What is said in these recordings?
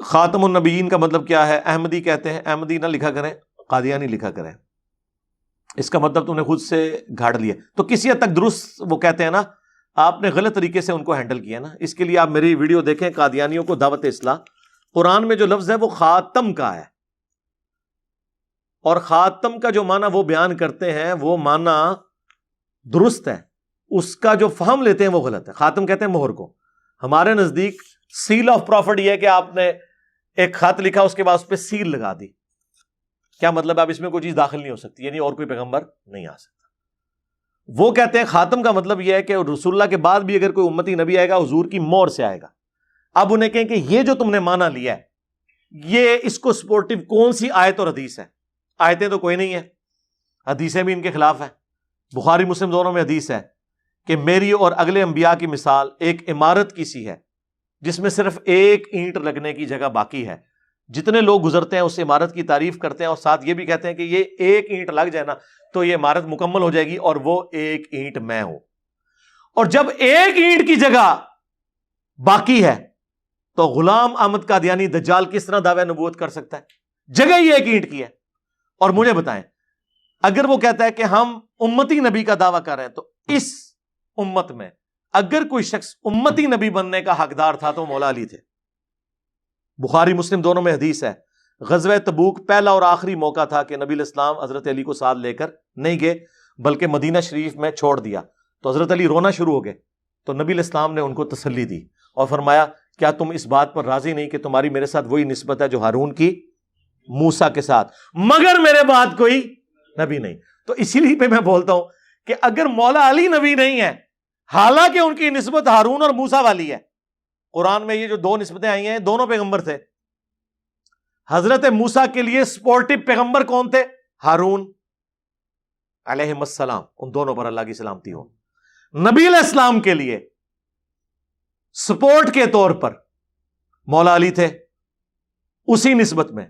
خاتم النبیین کا مطلب کیا ہے؟ احمدی کہتے ہیں، احمدی نہ لکھا کریں، قادیانی لکھا کریں، اس کا مطلب تم نے خود سے گھاڑ لیا. تو کسی حد تک درست وہ کہتے ہیں نا، آپ نے غلط طریقے سے ان کو ہینڈل کیا نا. اس کے لیے آپ میری ویڈیو دیکھیں، قادیانیوں کو دعوت اصلاح. قرآن میں جو لفظ ہے وہ خاتم کا ہے، اور خاتم کا جو معنی وہ بیان کرتے ہیں وہ معنی درست ہے، اس کا جو فہم لیتے ہیں وہ غلط ہے. خاتم کہتے ہیں مہر کو. ہمارے نزدیک سیل آف پروفٹ یہ ہے کہ آپ نے ایک خط لکھا، اس کے بعد اس پہ سیل لگا دی. کیا مطلب؟ اب اس میں کوئی چیز داخل نہیں ہو سکتی، یعنی اور کوئی پیغمبر نہیں آ سکتا. وہ کہتے ہیں خاتم کا مطلب یہ ہے کہ رسول اللہ کے بعد بھی اگر کوئی امتی نبی آئے گا حضور کی مہر سے آئے گا. اب انہیں کہیں کہ یہ جو تم نے مانا لیا ہے، یہ اس کو سپورٹو کون سی آیت اور حدیث ہے؟ آیتیں تو کوئی نہیں ہے، حدیثیں بھی ان کے خلاف ہیں. بخاری مسلم دونوں میں حدیث ہے کہ میری اور اگلے انبیاء کی مثال ایک عمارت کی سی ہے جس میں صرف ایک اینٹ لگنے کی جگہ باقی ہے. جتنے لوگ گزرتے ہیں اس عمارت کی تعریف کرتے ہیں اور ساتھ یہ بھی کہتے ہیں کہ یہ ایک اینٹ لگ جائے نا تو یہ عمارت مکمل ہو جائے گی، اور وہ ایک اینٹ میں ہوں. اور جب ایک اینٹ کی جگہ باقی ہے تو غلام احمد قادیانی دجال کس طرح دعوی نبوت کر سکتا ہے؟ جگہ ہی ایک اینٹ کی ہے. اور مجھے بتائیں، اگر وہ کہتا ہے کہ ہم امتی نبی کا دعویٰ کر رہے ہیں تو اس امت میں اگر کوئی شخص امتی نبی بننے کا حقدار تھا تو مولا علی تھے. بخاری مسلم دونوں میں حدیث ہے، غزوہ تبوک پہلا اور آخری موقع تھا کہ نبی الاسلام حضرت علی کو ساتھ لے کر نہیں گئے بلکہ مدینہ شریف میں چھوڑ دیا. تو حضرت علی رونا شروع ہو گئے تو نبی الاسلام نے ان کو تسلی دی اور فرمایا کیا تم اس بات پر راضی نہیں کہ تمہاری میرے ساتھ وہی نسبت ہے جو ہارون کی موسیٰ کے ساتھ، مگر میرے بعد کوئی نبی نہیں. تو اسی لیے پہ میں بولتا ہوں کہ اگر مولا علی نبی نہیں ہے، حالانکہ ان کی نسبت ہارون اور موسیٰ والی ہے، قرآن میں یہ جو دو نسبتیں آئی ہیں دونوں پیغمبر تھے. حضرت موسیٰ کے لیے سپورٹو پیغمبر کون تھے؟ ہارون علیہ السلام، ان دونوں پر اللہ کی سلامتی ہو. نبی علیہ السلام کے لیے سپورٹ کے طور پر مولا علی تھے اسی نسبت میں.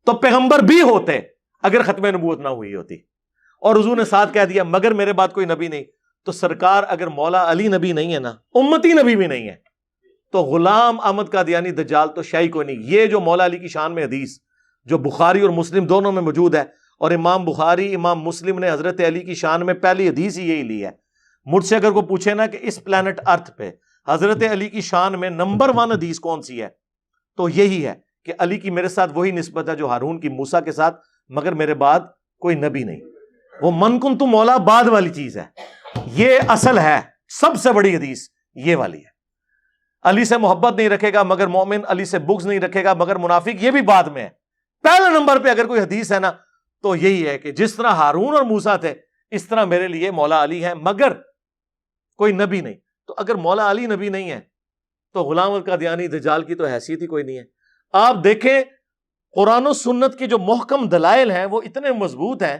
تو پیغمبر بھی ہوتے اگر ختم نبوت نہ ہوئی ہوتی. اور حضور نے ساتھ کہہ دیا مگر میرے بعد کوئی نبی نہیں. تو سرکار اگر مولا علی نبی نہیں ہے نا، امتی نبی بھی نہیں ہے، تو غلام احمد قادیانی دجال تو شاہی کوئی نہیں. یہ جو مولا علی کی شان میں حدیث جو بخاری اور مسلم دونوں میں موجود ہے، اور امام بخاری امام مسلم نے حضرت علی کی شان میں پہلی حدیث ہی یہی لی ہے. مجھ سے اگر کوئی پوچھے نا کہ اس پلانٹ ارتھ پہ حضرت علی کی شان میں نمبر 1 حدیث کون سی ہے، تو یہی ہے کہ علی کی میرے ساتھ وہی نسبت ہے جو ہارون کی موسیٰ کے ساتھ، مگر میرے بعد کوئی نبی نہیں. وہ من کن تو مولا بعد والی چیز ہے، یہ اصل ہے. سب سے بڑی حدیث یہ والی ہے. علی سے محبت نہیں رکھے گا مگر مومن، علی سے بغض نہیں رکھے گا مگر منافق، یہ بھی بعد میں ہے. پہلے نمبر پہ اگر کوئی حدیث ہے نا تو یہی ہے کہ جس طرح ہارون اور موسیٰ تھے اس طرح میرے لیے مولا علی ہے مگر کوئی نبی نہیں. تو اگر مولا علی نبی نہیں ہے تو غلام القادیانی دجال کی تو حیثیت ہی کوئی نہیں ہے. آپ دیکھیں قرآن و سنت کے جو محکم دلائل ہیں وہ اتنے مضبوط ہیں،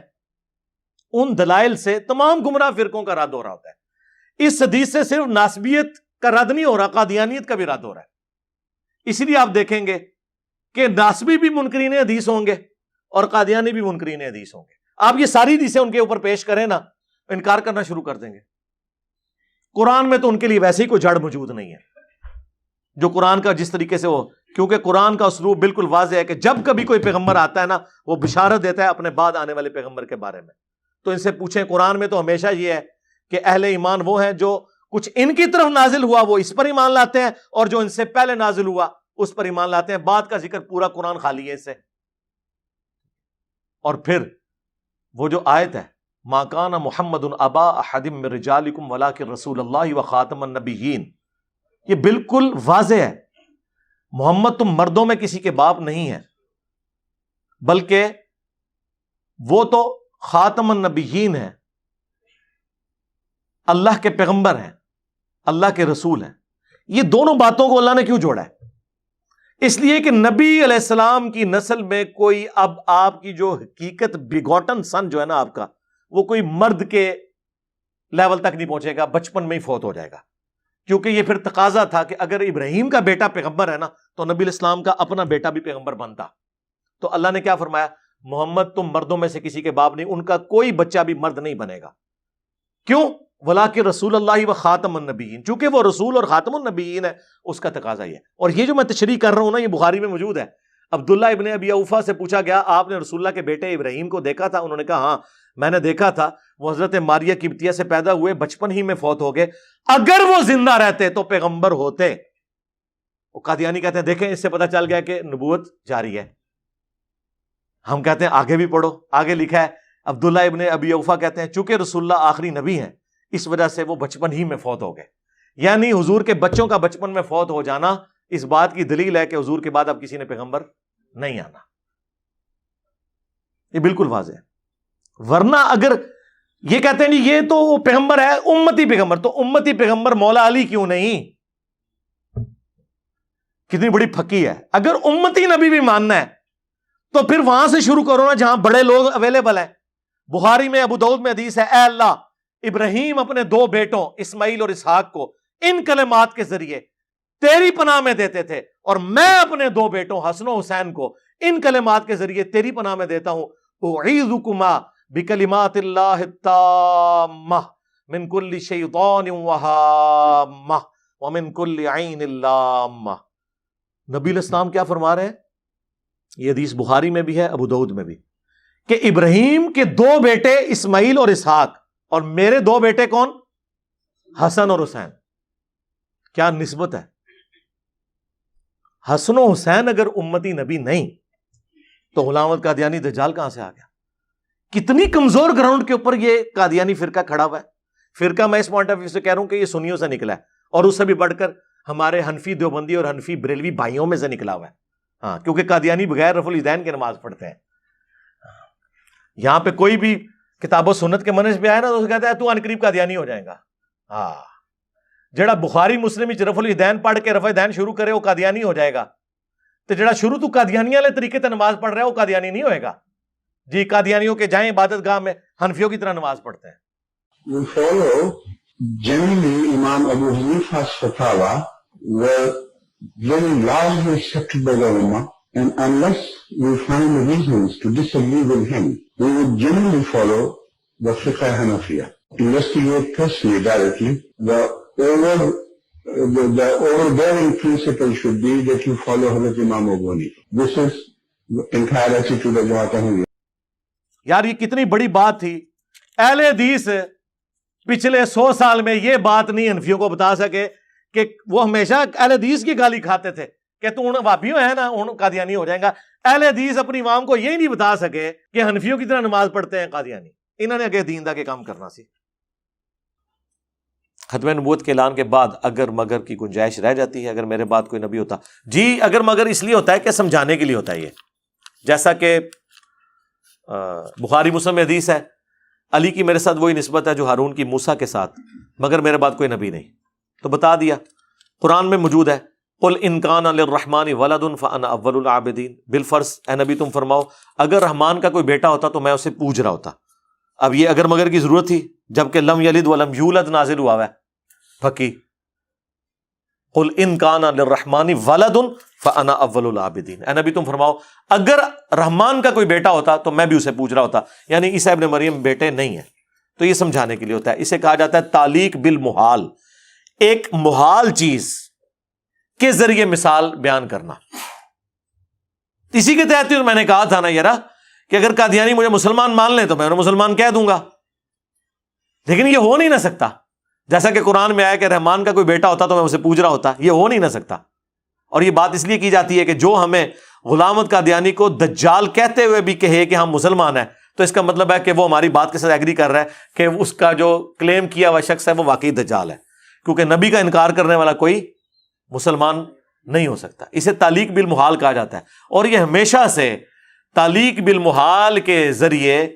ان دلائل سے تمام گمراہ فرقوں کا رد ہو رہا ہوتا ہے. اس حدیث سے صرف ناسبیت کا رد نہیں ہو رہا، قادیانیت کا بھی رد ہو رہا ہے. اسی لیے آپ دیکھیں گے کہ ناسبی بھی منکرین حدیث ہوں گے اور قادیانی بھی منکرین حدیث ہوں گے. آپ یہ ساری حدیثیں ان کے اوپر پیش کریں نا، انکار کرنا شروع کر دیں گے. قرآن میں تو ان کے لیے ویسے ہی کوئی جڑ موجود نہیں ہے جو قرآن کا جس طریقے سے ہو، کیونکہ قرآن کا اسلوب بالکل واضح ہے کہ جب کبھی کوئی پیغمبر آتا ہے نا وہ بشارت دیتا ہے اپنے بعد آنے والے پیغمبر کے بارے میں. تو ان سے پوچھیں، قرآن میں تو ہمیشہ یہ ہے کہ اہل ایمان وہ ہیں جو کچھ ان کی طرف نازل ہوا وہ اس پر ایمان لاتے ہیں، اور جو ان سے پہلے نازل ہوا اس پر ایمان لاتے ہیں. بعد کا ذکر پورا قرآن خالی ہے اس سے. اور پھر وہ جو آیت ہے ما کان محمد ابا احد من رجالکم ولکن رسول اللہ وخاتم النبیین، یہ بالکل واضح ہے. محمد تم مردوں میں کسی کے باپ نہیں ہے بلکہ وہ تو خاتم النبیین ہے، اللہ کے پیغمبر ہیں، اللہ کے رسول ہیں. یہ دونوں باتوں کو اللہ نے کیوں جوڑا ہے؟ اس لیے کہ نبی علیہ السلام کی نسل میں کوئی اب آپ کی جو حقیقت بیگوٹن سن جو ہے نا آپ کا، وہ کوئی مرد کے لیول تک نہیں پہنچے گا، بچپن میں ہی فوت ہو جائے گا. کیونکہ یہ پھر تقاضا تھا کہ اگر ابراہیم کا بیٹا پیغمبر ہے نا تو نبی علیہ السلام کا اپنا بیٹا بھی پیغمبر بنتا. تو اللہ نے کیا فرمایا؟ محمد تم مردوں میں سے کسی کے باپ نہیں، ان کا کوئی بچہ بھی مرد نہیں بنے گا. کیوں؟ ولاکن رسول اللہ و خاتم النبیین، چونکہ وہ رسول اور خاتم النبیین ہے، اس کا تقاضا یہ ہے۔ اور یہ جو میں تشریح کر رہا ہوں نا، یہ بخاری میں موجود ہے۔ عبداللہ ابن ابی اوفا سے پوچھا گیا آپ نے رسول اللہ کے بیٹے ابراہیم کو دیکھا تھا؟ انہوں نے کہا ہاں میں نے دیکھا تھا، وہ حضرت ماریہ قبطیہ سے پیدا ہوئے، بچپن ہی میں فوت ہو گئے، اگر وہ زندہ رہتے تو پیغمبر ہوتے۔ وہ قادیانی کہتے ہیں دیکھیں اس سے پتہ چل گیا کہ نبوت جاری ہے۔ ہم کہتے ہیں آگے بھی پڑھو، آگے لکھا ہے عبداللہ ابن ابی اوفا کہتے ہیں چونکہ رسول اللہ آخری نبی ہیں اس وجہ سے وہ بچپن ہی میں فوت ہو گئے، یعنی حضور کے بچوں کا بچپن میں فوت ہو جانا اس بات کی دلیل ہے کہ حضور کے بعد اب کسی نے پیغمبر نہیں آنا، یہ بالکل واضح ہے۔ ورنہ اگر یہ کہتے ہیں یہ تو پیغمبر ہے امتی پیغمبر، تو امتی پیغمبر مولا علی کیوں نہیں؟ کتنی بڑی پھکی ہے۔ اگر امتی نبی بھی ماننا ہے تو پھر وہاں سے شروع کرو نا جہاں بڑے لوگ اویلیبل ہیں۔ بخاری میں ابو داؤد میں حدیث ہے، اے اللہ ابراہیم اپنے دو بیٹوں اسماعیل اور اسحاق کو ان کلمات کے ذریعے تیری پناہ میں دیتے تھے، اور میں اپنے دو بیٹوں حسن و حسین کو ان کلمات کے ذریعے تیری پناہ میں دیتا ہوں، اعیذکما بکلمات اللہ التامہ من کل شیطان وہامہ ومن کل عین لامہ۔ نبی علیہ السلام کیا فرما رہے ہیں؟ یہ حدیث بخاری میں بھی ہے، ابو داؤد میں بھی، کہ ابراہیم کے دو بیٹے اسماعیل اور اسحاق، اور میرے دو بیٹے کون؟ حسن اور حسین۔ کیا نسبت ہے؟ حسن و حسین اگر امتی نبی نہیں تو غلام احمد قادیانی دجال کہاں سے آ گیا؟ کتنی کمزور گراؤنڈ کے اوپر یہ قادیانی فرقہ کھڑا ہوا ہے۔ فرقہ میں اس پوائنٹ آف ویو سے کہہ رہا ہوں کہ یہ سنیوں سے نکلا ہے، اور اس سے بھی بڑھ کر ہمارے حنفی دیوبندی اور حنفی بریلوی بھائیوں میں سے نکلا ہوا ہے۔ ہاں، کیونکہ قادیانی بغیر رفع الیدین کے نماز پڑھتے ہیں۔ یہاں پہ کوئی بھی کتاب و سنت کے منہج پہ آئے نا تو اسے کہتا ہے تو ان قریب قادیانی ہو جائے گا۔ ہاں، جڑا بخاری مسلم رفع الیدین پڑھ کے رفع دین شروع کرے وہ قادیانی ہو جائے گا، تو جڑا شروع تو قادیانی والے طریقے سے نماز پڑھ رہا ہے وہ قادیانی نہیں ہوئے گا۔ جی قادیانیوں کے جائیں عبادت گاہ میں حنفیوں کی طرح نماز پڑھتے ہیں۔ We follow generally Imam Abu Hanifa's fatwa were very largely accepted by the Ummah, and unless we find reasons to disagree with him, we would generally follow the Fiqh Hanafiya. Investigate personally, directly. The overbearing principle should be that you follow Hazrat Imam Abu Hanifa. This is the entire attitude of Jamaat Ahmadiyya. یار یہ کتنی بڑی بات تھی، اہل حدیث پچھلے 100 سال میں یہ بات نہیں حنفیوں کو بتا سکے کہ وہ ہمیشہ اہل حدیث کی گالی کھاتے تھے کہ تو وہابی ہے نا ان قادیانی ہو جائیں گا۔ اہل حدیث اپنی عوام کو یہ نہیں بتا سکے کہ حنفیوں کی طرح نماز پڑھتے ہیں قادیانی۔ انہوں نے اگے دین دا کے کام کرنا سی۔ ختم نبوت کے اعلان کے بعد اگر مگر کی گنجائش رہ جاتی ہے، اگر میرے بعد کوئی نبی ہوتا، جی اگر مگر اس لیے ہوتا ہے کہ سمجھانے کے لیے ہوتا ہے، یہ جیسا کہ بخاری مسلم میں حدیث ہے علی کی میرے ساتھ وہی نسبت ہے جو ہارون کی موسیٰ کے ساتھ، مگر میرے بعد کوئی نبی نہیں، تو بتا دیا۔ قرآن میں موجود ہے قل ان کان للرحمن ولد فانا اول العابدین، بالفرض اے نبی تم فرماؤ اگر رحمان کا کوئی بیٹا ہوتا تو میں اسے پوج رہا ہوتا۔ اب یہ اگر مگر کی ضرورت تھی جبکہ لم یلد ولم یولد نازل ہوا ہے پھکی۔ قل ان کان للرحمن ولد فانا اول العابدین، اے نبی تم فرماؤ اگر رحمان کا کوئی بیٹا ہوتا تو میں بھی اسے پوج رہا ہوتا، یعنی عیسیٰ ابن مریم بیٹے نہیں ہیں۔ تو یہ سمجھانے کے لیے ہوتا ہے، اسے کہا جاتا ہے تعلیق بالمحال، ایک محال چیز کے ذریعے مثال بیان کرنا۔ اسی کے تحت میں نے کہا تھا نا یارا کہ اگر قادیانی مجھے مسلمان مان لیں تو میں انہیں مسلمان کہہ دوں گا، لیکن یہ ہو نہیں نہ سکتا۔ جیسا کہ قرآن میں آیا کہ رحمان کا کوئی بیٹا ہوتا تو میں اسے پوج رہا ہوتا، یہ ہو نہیں نہ سکتا۔ اور یہ بات اس لیے کی جاتی ہے کہ جو ہمیں غلام احمد قادیانی کو دجال کہتے ہوئے بھی کہے کہ ہم مسلمان ہیں تو اس کا مطلب ہے کہ وہ ہماری بات کے ساتھ ایگری کر رہا ہے کہ اس کا جو کلیم کیا ہوا شخص ہے وہ واقعی دجال ہے، کیونکہ نبی کا انکار کرنے والا کوئی مسلمان نہیں ہو سکتا۔ اسے تعلیق بالمحال کہا جاتا ہے، اور یہ ہمیشہ سے تعلیق بالمحال کے ذریعے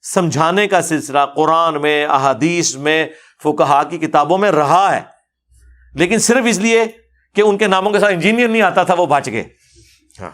سمجھانے کا سلسلہ قرآن میں، احادیث میں، فقہا کی کتابوں میں رہا ہے، لیکن صرف اس لیے کہ ان کے ناموں کے ساتھ انجینئر نہیں آتا تھا وہ بچ گئے۔ ہاں